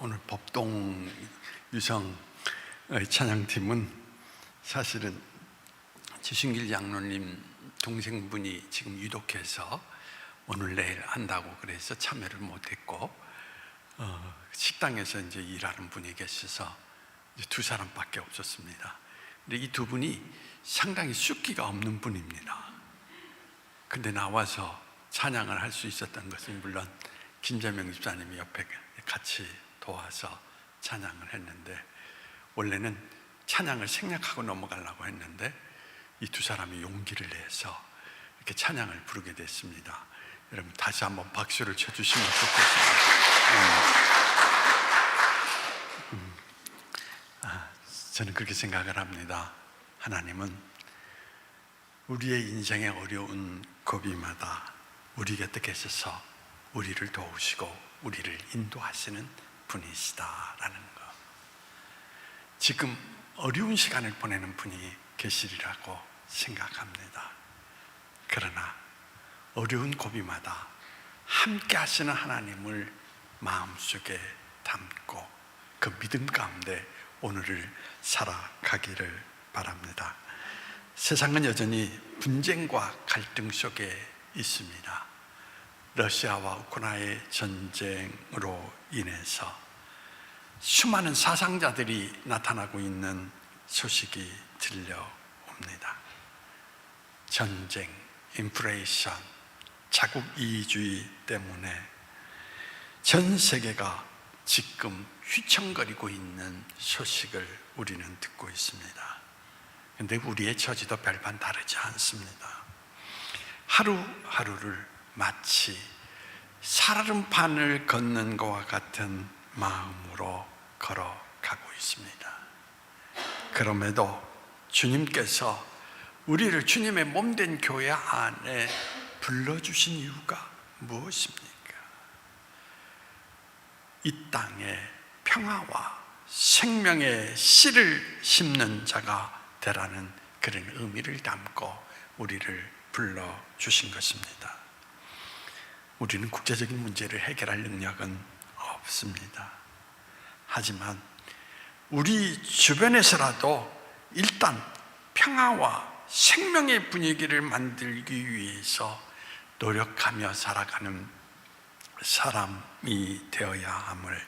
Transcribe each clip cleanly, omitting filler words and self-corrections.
오늘 법동 유성 찬양팀은 사실은 지순길 장로님 동생분이 지금 유독해서 오늘 내일 한다고 그래서 참여를 못했고, 식당에서 이제 일하는 분이 계셔서 이제 두 사람밖에 없었습니다. 근데 이 두 분이 상당히 숫기가 없는 분입니다. 근데 나와서 찬양을 할 수 있었던 것은 물론 김재명 집사님이 옆에 같이 도와서 찬양을 했는데, 원래는 찬양을 생략하고 넘어가려고 했는데 이 두 사람이 용기를 내서 이렇게 찬양을 부르게 됐습니다. 여러분 다시 한번 박수를 쳐주시면 좋겠습니다. 저는 그렇게 생각을 합니다. 하나님은 우리의 인생의 어려운 고비마다 우리 곁에 계셔서 우리를 도우시고 우리를 인도하시는 분이시다라는 것. 지금 어려운 시간을 보내는 분이 계시리라고 생각합니다. 그러나 어려운 고비마다 함께 하시는 하나님을 마음속에 담고 그 믿음 가운데 오늘을 살아가기를 바랍니다. 세상은 여전히 분쟁과 갈등 속에 있습니다. 러시아와 우크라이나의 전쟁으로 인해서 수많은 사상자들이 나타나고 있는 소식이 들려옵니다. 전쟁, 인플레이션, 자국 이주의 때문에 전 세계가 지금 휘청거리고 있는 소식을 우리는 듣고 있습니다. 그런데 우리의 처지도 별반 다르지 않습니다. 하루하루를 마치 살얼음판을 걷는 것과 같은 마음으로 걸어가고 있습니다. 그럼에도 주님께서 우리를 주님의 몸된 교회 안에 불러주신 이유가 무엇입니까? 이 땅에 평화와 생명의 씨를 심는 자가 되라는 그런 의미를 담고 우리를 불러주신 것입니다. 우리는 국제적인 문제를 해결할 능력은 없습니다. 하지만 우리 주변에서라도 일단 평화와 생명의 분위기를 만들기 위해서 노력하며 살아가는 사람이 되어야 함을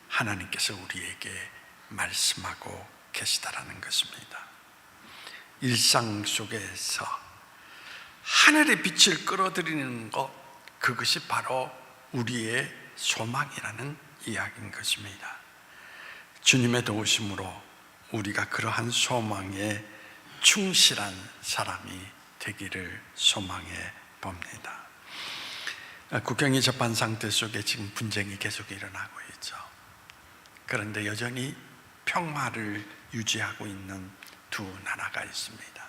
하나님께서 우리에게 말씀하고 계시다라는 것입니다. 일상 속에서 하늘의 빛을 끌어들이는 것, 그것이 바로 우리의 소망이라는 이야기인 것입니다. 주님의 도우심으로 우리가 그러한 소망에 충실한 사람이 되기를 소망해 봅니다. 국경이 접한 상태 속에 지금 분쟁이 계속 일어나고 있죠. 그런데 여전히 평화를 유지하고 있는 두 나라가 있습니다.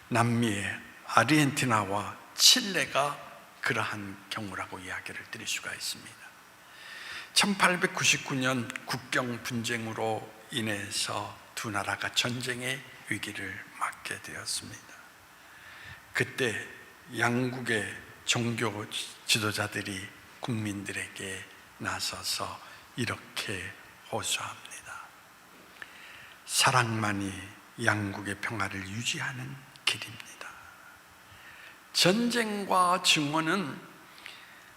남미의 아르헨티나와 칠레가 그러한 경우라고 이야기를 드릴 수가 있습니다. 1899년 국경 분쟁으로 인해서 두 나라가 전쟁의 위기를 맞게 되었습니다. 그때 양국의 종교 지도자들이 국민들에게 나서서 이렇게 호소합니다. 사랑만이 양국의 평화를 유지하는 길입니다. 전쟁과 증오는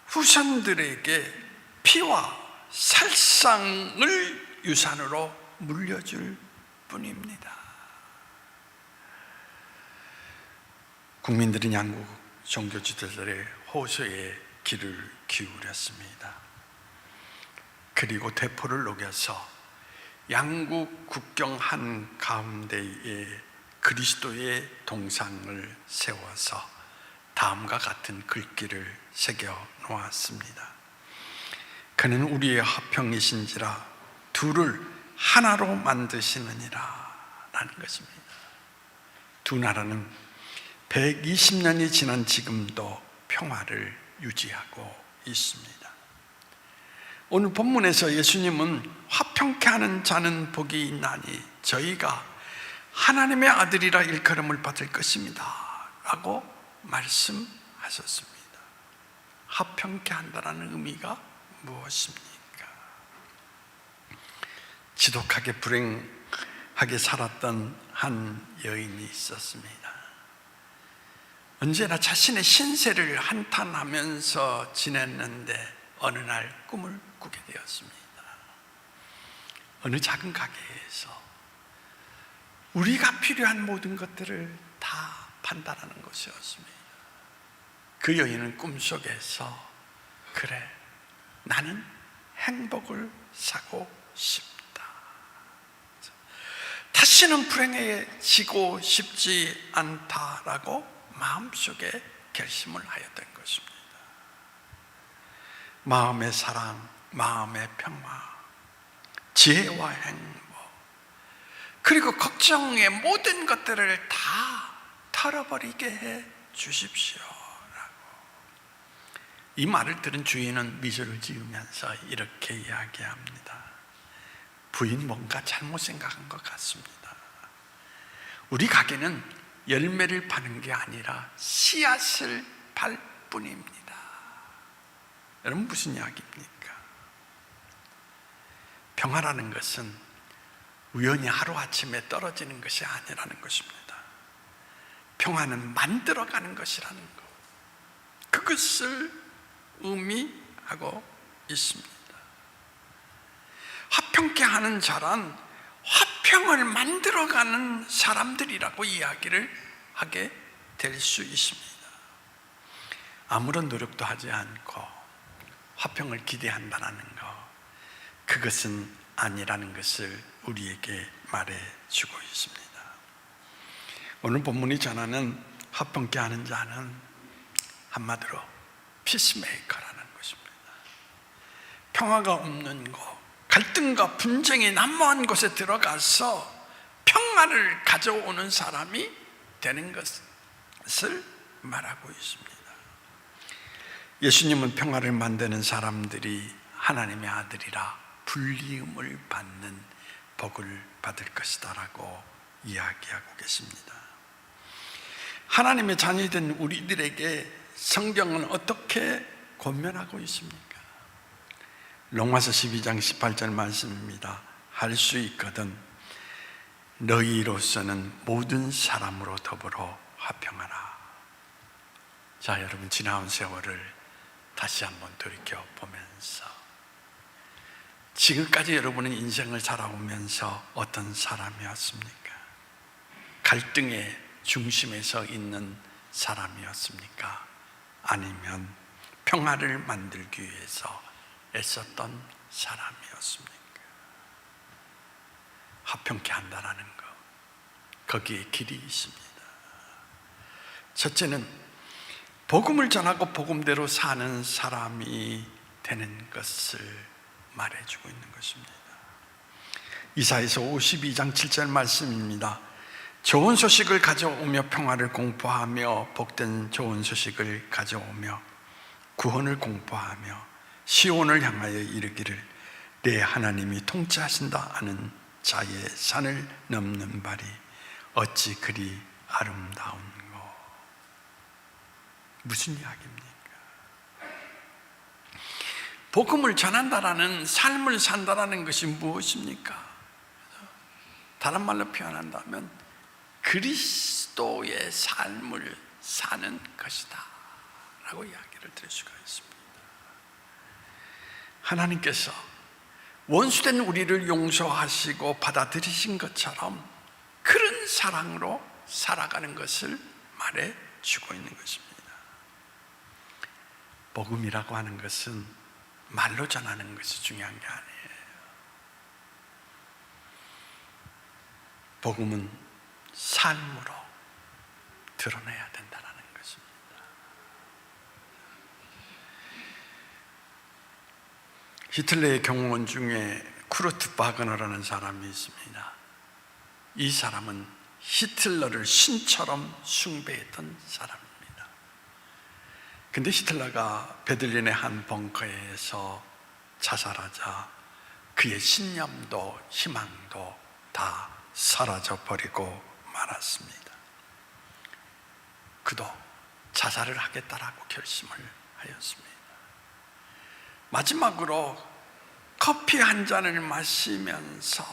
후손들에게 피와 살상을 유산으로 물려줄 뿐입니다. 국민들은 양국 종교 지도자들의 호소에 귀를 기울였습니다. 그리고 대포를 녹여서 양국 국경 한가운데에 그리스도의 동상을 세워서 다음과 같은 글귀를 새겨 놓았습니다. 그는 우리의 화평이신지라 둘을 하나로 만드시느니라 라는 것입니다. 두 나라는 120년이 지난 지금도 평화를 유지하고 있습니다. 오늘 본문에서 예수님은 화평케 하는 자는 복이 있나니 저희가 하나님의 아들이라 일컬음을 받을 것입니다 라고 말씀하셨습니다. 화평케 한다는 의미가 무엇입니까? 지독하게 불행하게 살았던 한 여인이 있었습니다. 언제나 자신의 신세를 한탄하면서 지냈는데 어느 날 꿈을 꾸게 되었습니다. 어느 작은 가게에서 우리가 필요한 모든 것들을 다 판단하는 것이었습니다. 그 여인은 꿈속에서 그래, 나는 행복을 사고 싶다. 다시는 불행해지고 싶지 않다라고 마음속에 결심을 하였던 것입니다. 마음의 사랑, 마음의 평화, 지혜와 행복, 그리고 걱정의 모든 것들을 다 털어버리게 해 주십시오 라고. 이 말을 들은 주인은 미소를 지으면서 이렇게 이야기합니다. 부인, 뭔가 잘못 생각한 것 같습니다. 우리 가게는 열매를 파는 게 아니라 씨앗을 팔 뿐입니다. 여러분, 무슨 이야기입니까? 평화라는 것은 우연히 하루아침에 떨어지는 것이 아니라는 것입니다. 평화는 만들어가는 것이라는 것, 그것을 의미하고 있습니다. 화평케 하는 자란 화평을 만들어가는 사람들이라고 이야기를 하게 될 수 있습니다. 아무런 노력도 하지 않고 화평을 기대한다는 것, 그것은 아니라는 것을 우리에게 말해주고 있습니다. 오늘 본문이 전하는 화평케 하는 자는 한마디로 피스메이커라는 것입니다. 평화가 없는 곳, 갈등과 분쟁이 난무한 곳에 들어가서 평화를 가져오는 사람이 되는 것을 말하고 있습니다. 예수님은 평화를 만드는 사람들이 하나님의 아들이라 불리움을 받는 복을 받을 것이다 라고 이야기하고 계십니다. 하나님의 자녀된 우리들에게 성경은 어떻게 권면하고 있습니까? 로마서 12장 18절 말씀입니다. 할 수 있거든 너희로서는 모든 사람으로 더불어 화평하라. 자, 여러분, 지나온 세월을 다시 한번 돌이켜보면서 지금까지 여러분은 인생을 살아오면서 어떤 사람이었습니까? 갈등의 중심에 서 있는 사람이었습니까? 아니면 평화를 만들기 위해서 애썼던 사람이었습니까? 화평케 한다라는 것, 거기에 길이 있습니다. 첫째는 복음을 전하고 복음대로 사는 사람이 되는 것을 말해주고 있는 것입니다. 이사야서 52장 7절 말씀입니다. 좋은 소식을 가져오며 평화를 공포하며 복된 좋은 소식을 가져오며 구원을 공포하며 시온을 향하여 이르기를 내 하나님이 통치하신다 하는 자의 산을 넘는 발이 어찌 그리 아름다운고. 무슨 이야기입니까? 복음을 전한다라는, 삶을 산다라는 것이 무엇입니까? 다른 말로 표현한다면 그리스도의 삶을 사는 것이다 라고 이야기를 드릴 수가 있습니다. 하나님께서 원수된 우리를 용서하시고 받아들이신 것처럼 그런 사랑으로 살아가는 것을 말해주고 있는 것입니다. 복음이라고 하는 것은 말로 전하는 것이 중요한 게 아니에요. 복음은 삶으로 드러내야 된다는 것입니다. 히틀러의 경호원 중에 쿠르트 바그너라는 사람이 있습니다. 이 사람은 히틀러를 신처럼 숭배했던 사람입니다. 근데 히틀러가 베들린의 한 벙커에서 자살하자 그의 신념도 희망도 다 사라져버리고 말았습니다. 그도 자살을 하겠다라고 결심을 하였습니다. 마지막으로 커피 한 잔을 마시면서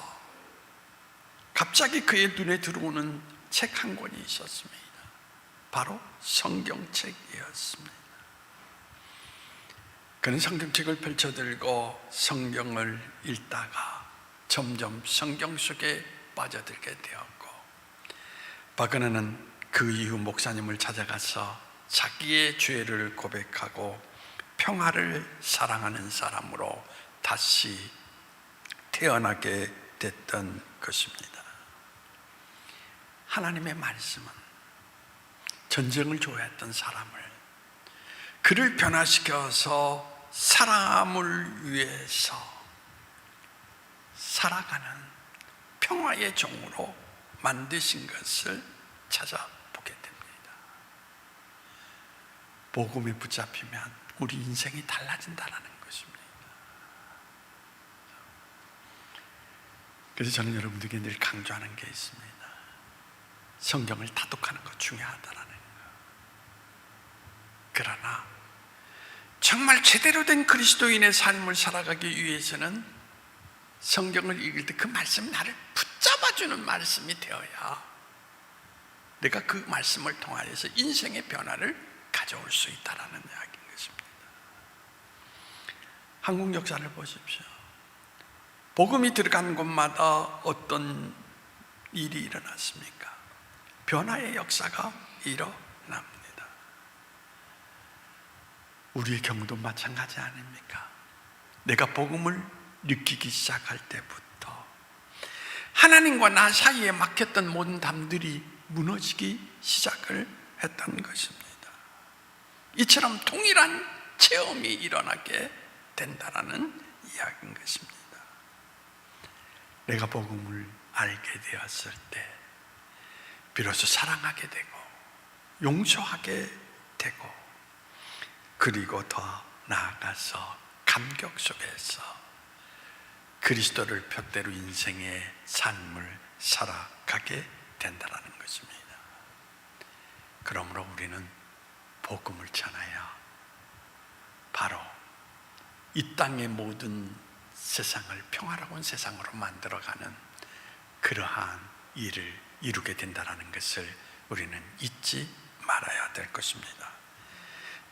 갑자기 그의 눈에 들어오는 책 한 권이 있었습니다. 바로 성경책이었습니다. 그는 성경책을 펼쳐들고 성경을 읽다가 점점 성경 속에 빠져들게 되었고, 박은혜는 그 이후 목사님을 찾아가서 자기의 죄를 고백하고 평화를 사랑하는 사람으로 다시 태어나게 됐던 것입니다. 하나님의 말씀은 전쟁을 좋아했던 사람을, 그를 변화시켜서 사람을 위해서 살아가는 평화의 종으로 만드신 것을 찾아보게 됩니다. 복음에 붙잡히면 우리 인생이 달라진다는 것입니다. 그래서 저는 여러분들에게 늘 강조하는 게 있습니다. 성경을 다독하는 것 중요하다라는 거. 그러나 정말 제대로 된 그리스도인의 삶을 살아가기 위해서는 성경을 읽을 때 그 말씀이 나를 붙잡아주는 말씀이 되어야 내가 그 말씀을 통하여서 인생의 변화를 가져올 수 있다는 이야기인 것입니다. 한국 역사를 보십시오. 복음이 들어간 곳마다 어떤 일이 일어났습니까? 변화의 역사가 일어납니다. 우리의 경우도 마찬가지 아닙니까? 내가 복음을 느끼기 시작할 때부터 하나님과 나 사이에 막혔던 모든 담들이 무너지기 시작을 했던 것입니다. 이처럼 동일한 체험이 일어나게 된다는 이야기인 것입니다. 내가 복음을 알게 되었을 때 비로소 사랑하게 되고 용서하게 되고, 그리고 더 나아가서 감격 속에서 그리스도를 푯대로 인생의 삶을 살아가게 된다는 것입니다. 그러므로 우리는 복음을 전하여 바로 이 땅의 모든 세상을 평화로운 세상으로 만들어가는 그러한 일을 이루게 된다는 것을 우리는 잊지 말아야 될 것입니다.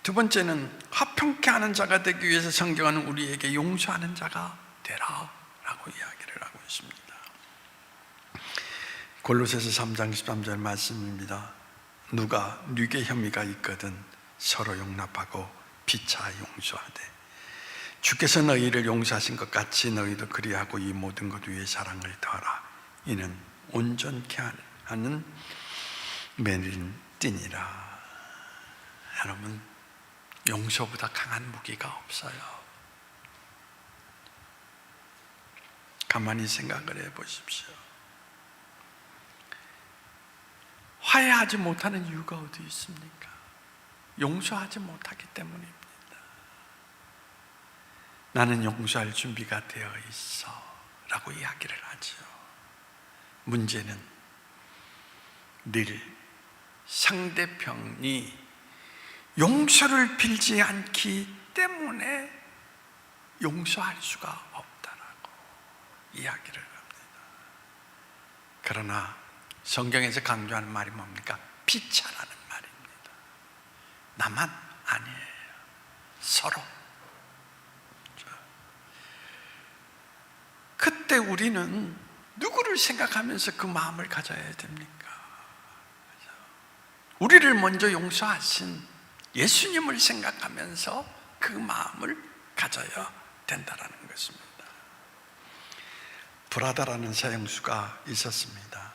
두 번째는 화평케 하는 자가 되기 위해서 성경은 우리에게 용서하는 자가 되라 라고 이야기를 하고 있습니다. 골로새서 3장 13절 말씀입니다. 누가 뉘게 혐의가 있거든 서로 용납하고 피차 용서하되 주께서 너희를 용서하신 것 같이 너희도 그리하고 이 모든 것 위에 사랑을 더하라. 이는 온전케 하는 매는 띠니라. 여러분, 용서보다 강한 무기가 없어요. 가만히 생각을 해보십시오. 화해하지 못하는 이유가 어디 있습니까? 용서하지 못하기 때문입니다. 나는 용서할 준비가 되어 있어 라고 이야기를 하죠. 문제는 늘 상대편이 용서를 빌지 않기 때문에 용서할 수가 없다라고 이야기를 합니다. 그러나 성경에서 강조하는 말이 뭡니까? 피차라는 말입니다. 나만 아니에요. 서로. 그때 우리는 누구를 생각하면서 그 마음을 가져야 됩니까? 우리를 먼저 용서하신 예수님을 생각하면서 그 마음을 가져야 된다는 것입니다. 브라다라는 사형수가 있었습니다.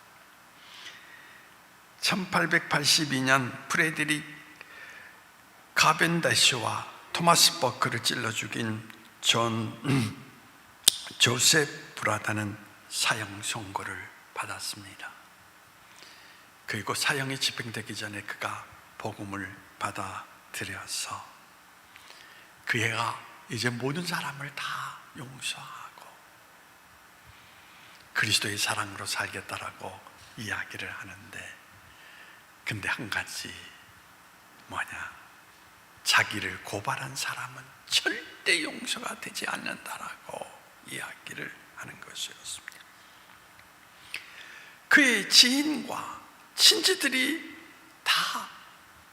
1882년 프레드릭 카벤디시와 토마스 버크를 찔러 죽인 조셉 브라다는 사형 선고를 받았습니다. 그리고 사형이 집행되기 전에 그가 복음을 받아들여서 그 애가 이제 모든 사람을 다 용서하고 그리스도의 사랑으로 살겠다라고 이야기를 하는데, 근데 한 가지 뭐냐? 자기를 고발한 사람은 절대 용서가 되지 않는다라고 이야기를 하는 것이었습니다. 그의 지인과 친지들이 다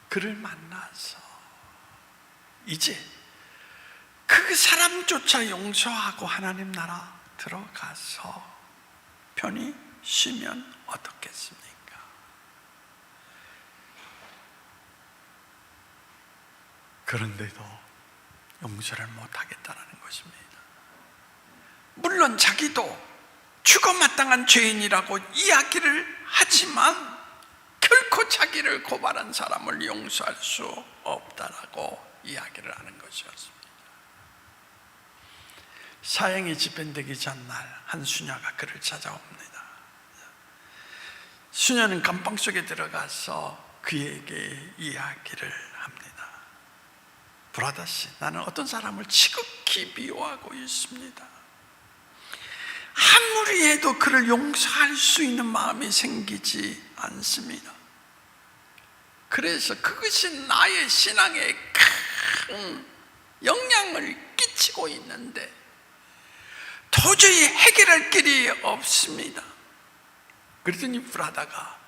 그를 만나서 이제 그 사람조차 용서하고 하나님 나라 들어가서 편히 쉬면 어떻겠습니까? 그런데도 용서를 못하겠다는 것입니다. 물론 자기도 죽어마땅한 죄인이라고 이야기를 하지만 결코 자기를 고발한 사람을 용서할 수 없다라고 이야기를 하는 것이었습니다. 사형이 집행되기 전날 한 수녀가 그를 찾아옵니다. 수녀는 감방 속에 들어가서 그에게 이야기를 합니다. 브라더씨, 나는 어떤 사람을 지극히 미워하고 있습니다. 아무리 해도 그를 용서할 수 있는 마음이 생기지 않습니다. 그래서 그것이 나의 신앙에 큰 영향을 끼치고 있는데 도저히 해결할 길이 없습니다. 그랬더니 브라다가,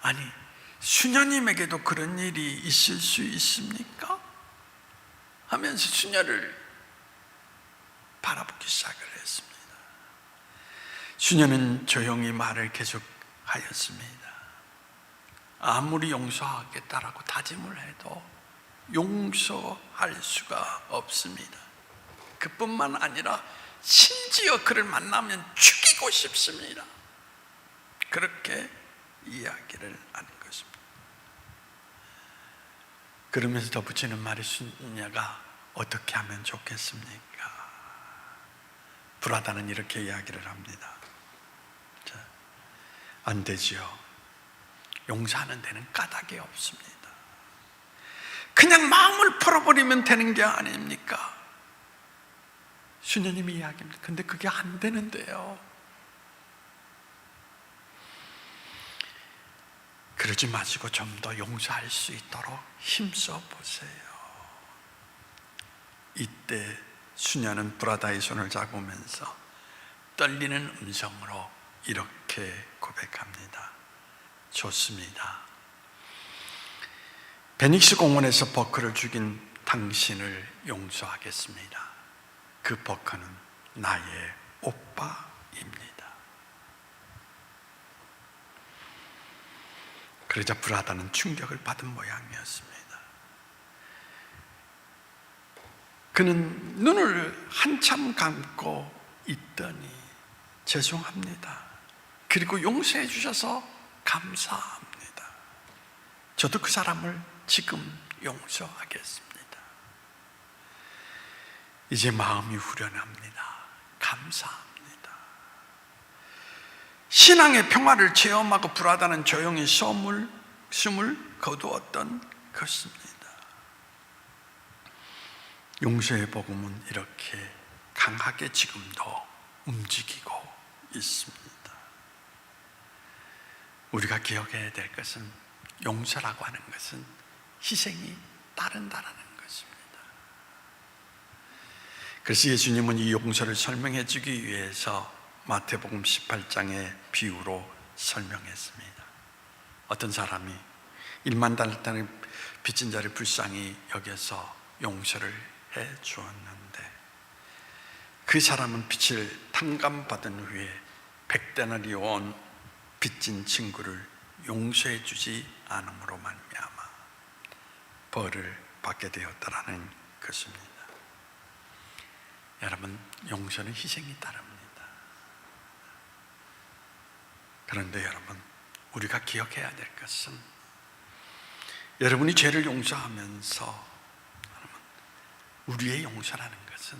아니, 수녀님에게도 그런 일이 있을 수 있습니까? 하면서 수녀를 바라보기 시작을 했습니다. 수녀는 조용히 말을 계속하였습니다. 아무리 용서하겠다라고 다짐을 해도 용서할 수가 없습니다. 그뿐만 아니라 심지어 그를 만나면 죽이고 싶습니다. 그렇게 이야기를 하는 것입니다. 그러면서 덧붙이는 말이, 수녀가 어떻게 하면 좋겠습니까? 브라다는 이렇게 이야기를 합니다. 자, 안 되지요. 용서하는 데는 까닭이 없습니다. 그냥 마음을 풀어버리면 되는 게 아닙니까? 수녀님이 이야기합니다. 근데 그게 안 되는데요. 그러지 마시고 좀 더 용서할 수 있도록 힘써 보세요. 이때 수녀는 브라다의 손을 잡으면서 떨리는 음성으로 이렇게 고백합니다. 좋습니다. 베닉스 공원에서 버크를 죽인 당신을 용서하겠습니다. 그 버크는 나의 오빠입니다. 그러자 브라다는 충격을 받은 모양이었습니다. 그는 눈을 한참 감고 있더니 죄송합니다. 그리고 용서해 주셔서 감사합니다. 저도 그 사람을 지금 용서하겠습니다. 이제 마음이 후련합니다. 감사합니다. 신앙의 평화를 체험하고 브라다는 조용히 숨을 거두었던 것입니다. 용서의 복음은 이렇게 강하게 지금도 움직이고 있습니다. 우리가 기억해야 될 것은, 용서라고 하는 것은 희생이 따른다라는 것입니다. 그래서 예수님은 이 용서를 설명해 주기 위해서 마태복음 18장의 비유로 설명했습니다. 어떤 사람이 1만 달란트를 빚진 자를 불쌍히 여겨서 용서를 해 주었는데, 그 사람은 빚을 탕감받은 후에 100데나리온 빚진 친구를 용서해 주지 않음으로 말미암아 벌을 받게 되었다라는 것입니다. 여러분, 용서는 희생이 따릅니다. 그런데 여러분, 우리가 기억해야 될 것은, 여러분이 죄를 용서하면서 우리의 용서라는 것은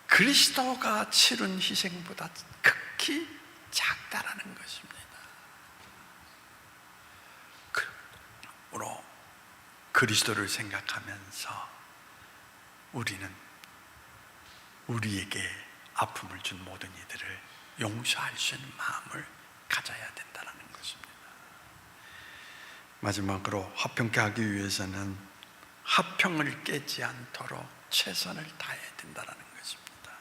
그리스도가 치른 희생보다 극히 작다라는 것입니다. 그러므로 그리스도를 생각하면서 우리는 우리에게 아픔을 준 모든 이들을 용서할 수 있는 마음을 가져야 된다는 것입니다. 마지막으로 화평케 하기 위해서는 화평을 깨지 않도록 최선을 다해야 된다는 것입니다.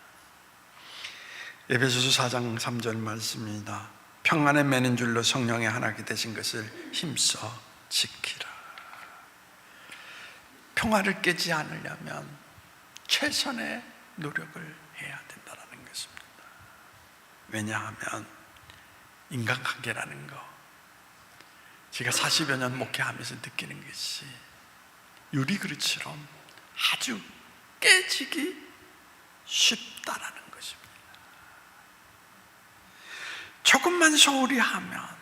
에베소서 4장 3절 말씀입니다. 평안에 매는 줄로 성령의 하나가 되신 것을 힘써 지키라. 평화를 깨지 않으려면 최선의 노력을 해야 된다는 것입니다. 왜냐하면 인간관계라는 거, 제가 40여 년 목회하면서 느끼는 것이 유리그릇처럼 아주 깨지기 쉽다라는 것입니다. 조금만 소홀히 하면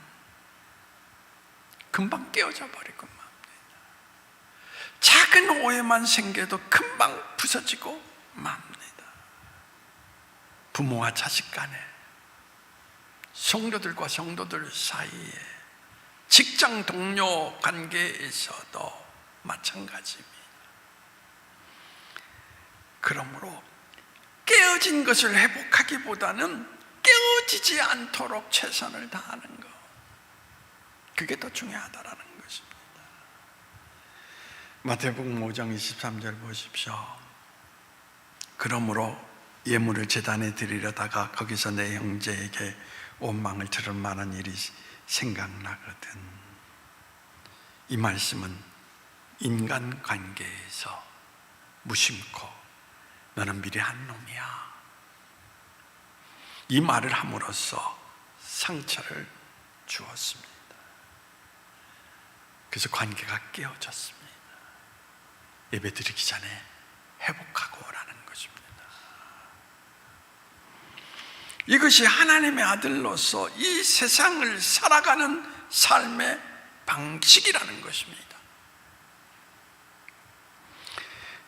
금방 깨어져 버리고 맙니다. 작은 오해만 생겨도 금방 부서지고 맙니다. 부모와 자식 간에, 성도들과 성도들 사이에, 직장 동료 관계에서도 마찬가지입니다. 그러므로 깨어진 것을 회복하기보다는 깨어지지 않도록 최선을 다하는 것, 그게 더 중요하다라는 것입니다. 마태복음 5장 23절 보십시오. 그러므로 예물을 제단에 드리려다가 거기서 내 형제에게 원망을 들을 만한 일이 생각나거든. 이 말씀은 인간관계에서 무심코 너는 미래한 놈이야, 이 말을 함으로써 상처를 주었습니다. 그래서 관계가 깨어졌습니다. 예배 드리기 전에 회복하고 오라는 것입니다. 이것이 하나님의 아들로서 이 세상을 살아가는 삶의 방식이라는 것입니다.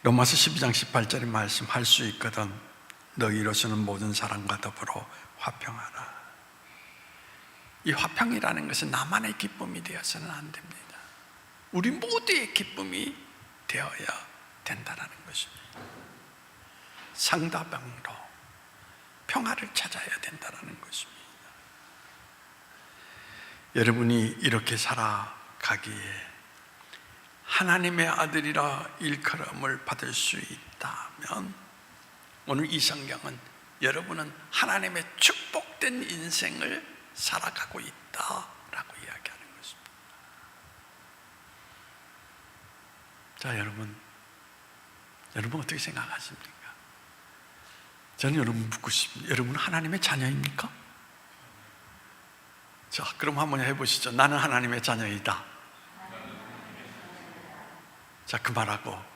로마서 12장 18절의 말씀 할 수 있거든 너희로서는 모든 사람과 더불어 화평하라. 이 화평이라는 것은 나만의 기쁨이 되어서는 안 됩니다. 우리 모두의 기쁨이 되어야 된다는 것입니다. 상대방으로 평화를 찾아야 된다는 것입니다. 여러분이 이렇게 살아가기에 하나님의 아들이라 일컬음을 받을 수 있다면 오늘 이 성경은 여러분은 하나님의 축복된 인생을 살아가고 있다라고 이야기하는 것입니다. 자, 여러분 어떻게 생각하십니까? 저는 여러분 묻고 싶습니다. 여러분은 하나님의 자녀입니까? 자, 그럼 한번 해보시죠. 나는 하나님의 자녀이다. 자, 그 말하고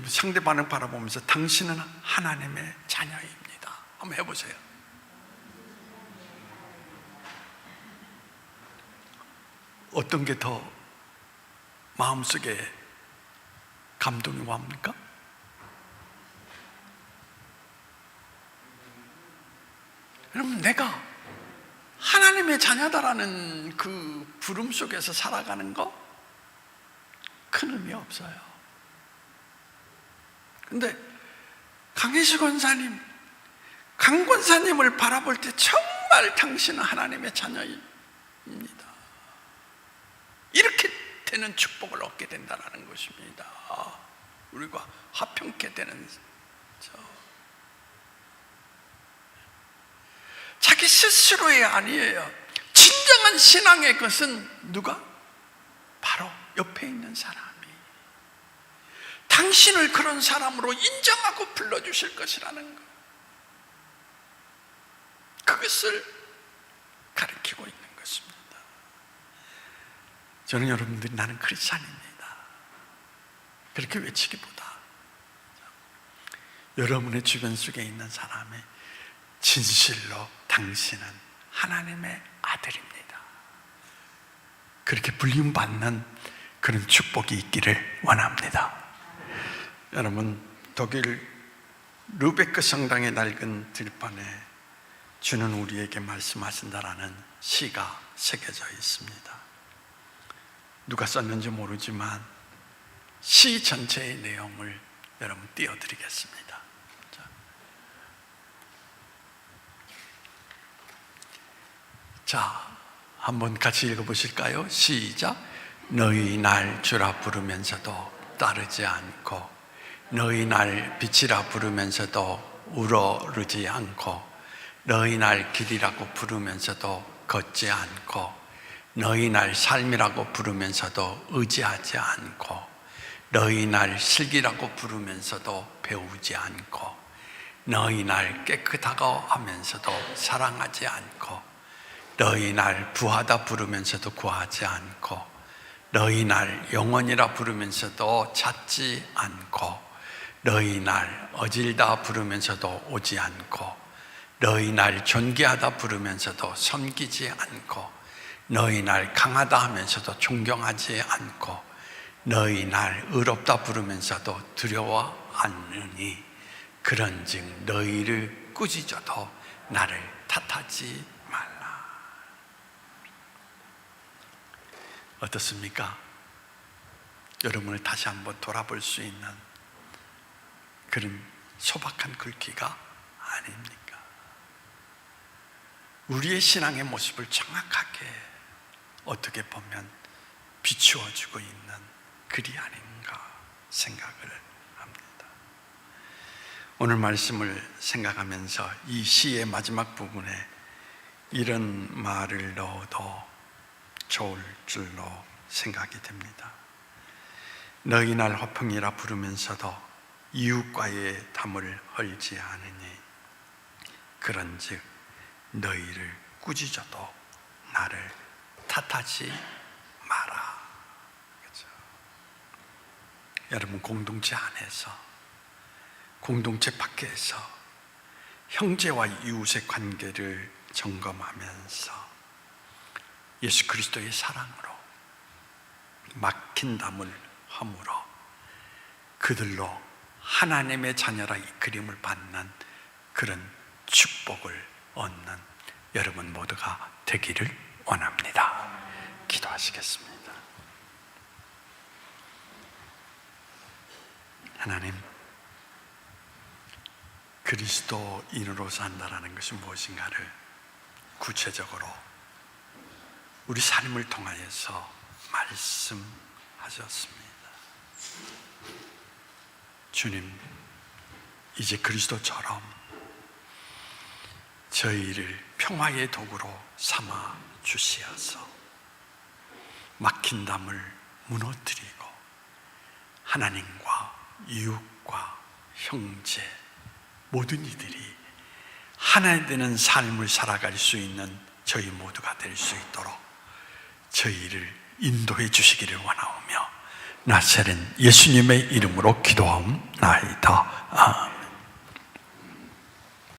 상대방을 바라보면서 당신은 하나님의 자녀입니다. 한번 해보세요. 어떤 게 더 마음속에 감동이 옵니까? 여러분, 내가 하나님의 자녀다라는 그 부름 속에서 살아가는 거 큰 의미 없어요. 근데 강혜수 권사님, 강 권사님을 바라볼 때 정말 당신은 하나님의 자녀입니다. 이렇게 되는 축복을 얻게 된다는 것입니다. 우리가 화평케 되는 자기 스스로의 아니에요. 진정한 신앙의 것은 누가? 바로 옆에 있는 사람이 당신을 그런 사람으로 인정하고 불러주실 것이라는 것, 그것을 가르치고 있는 것입니다. 저는 여러분들이 나는 크리스찬입니다 그렇게 외치기보다 여러분의 주변 속에 있는 사람의 진실로 당신은 하나님의 아들입니다, 그렇게 불림받는 그런 축복이 있기를 원합니다. 여러분, 독일 르베크 성당의 낡은 들판에 주는 우리에게 말씀하신다라는 시가 새겨져 있습니다. 누가 썼는지 모르지만 시 전체의 내용을 여러분 띄워드리겠습니다. 자, 한번 같이 읽어보실까요? 시작. 너희 날 주라 부르면서도 따르지 않고, 너희 날 빛이라 부르면서도 우러르지 않고, 너희 날 길이라고 부르면서도 걷지 않고, 너희 날 삶이라고 부르면서도 의지하지 않고, 너희 날 슬기라고 부르면서도 배우지 않고, 너희 날 깨끗하고 하면서도 사랑하지 않고, 너희 날 부하다 부르면서도 구하지 않고, 너희 날 영원이라 부르면서도 찾지 않고, 너희 날 어질다 부르면서도 오지 않고, 너희 날 존귀하다 부르면서도 섬기지 않고, 너희 날 강하다 하면서도 존경하지 않고, 너희 날 의롭다 부르면서도 두려워 않느니, 그런즉 너희를 꾸짖어도 나를 탓하지 말라. 어떻습니까? 여러분을 다시 한번 돌아볼 수 있는 그런 소박한 글귀가 아닙니까? 우리의 신앙의 모습을 정확하게 어떻게 보면 비추어주고 있는 글이 아닌가 생각을 합니다. 오늘 말씀을 생각하면서 이 시의 마지막 부분에 이런 말을 넣어도 좋을 줄로 생각이 됩니다. 너희 날 화평이라 부르면서도 이웃과의 담을 헐지 않으니, 그런즉 너희를 꾸짖어도 나를 탓하지 마라. 그렇죠? 여러분, 공동체 안에서, 공동체 밖에서 형제와 이웃의 관계를 점검하면서 예수 그리스도의 사랑으로 막힌 담을 허물어 그들로 하나님의 자녀라 이끌림을 받는 그런 축복을 얻는 여러분 모두가 되기를 원합니다. 기도하시겠습니다. 하나님, 그리스도인으로 산다라는 것이 무엇인가를 구체적으로 우리 삶을 통하여서 말씀하셨습니다. 주님, 이제 그리스도처럼 저희를 평화의 도구로 삼아 주시어서 막힌 담을 무너뜨리고 하나님과 이웃과 형제 모든 이들이 하나 되는 삶을 살아갈 수 있는 저희 모두가 될 수 있도록 저희를 인도해 주시기를 원하오며 나사렛 예수님의 이름으로 기도하옵나이다. 아멘.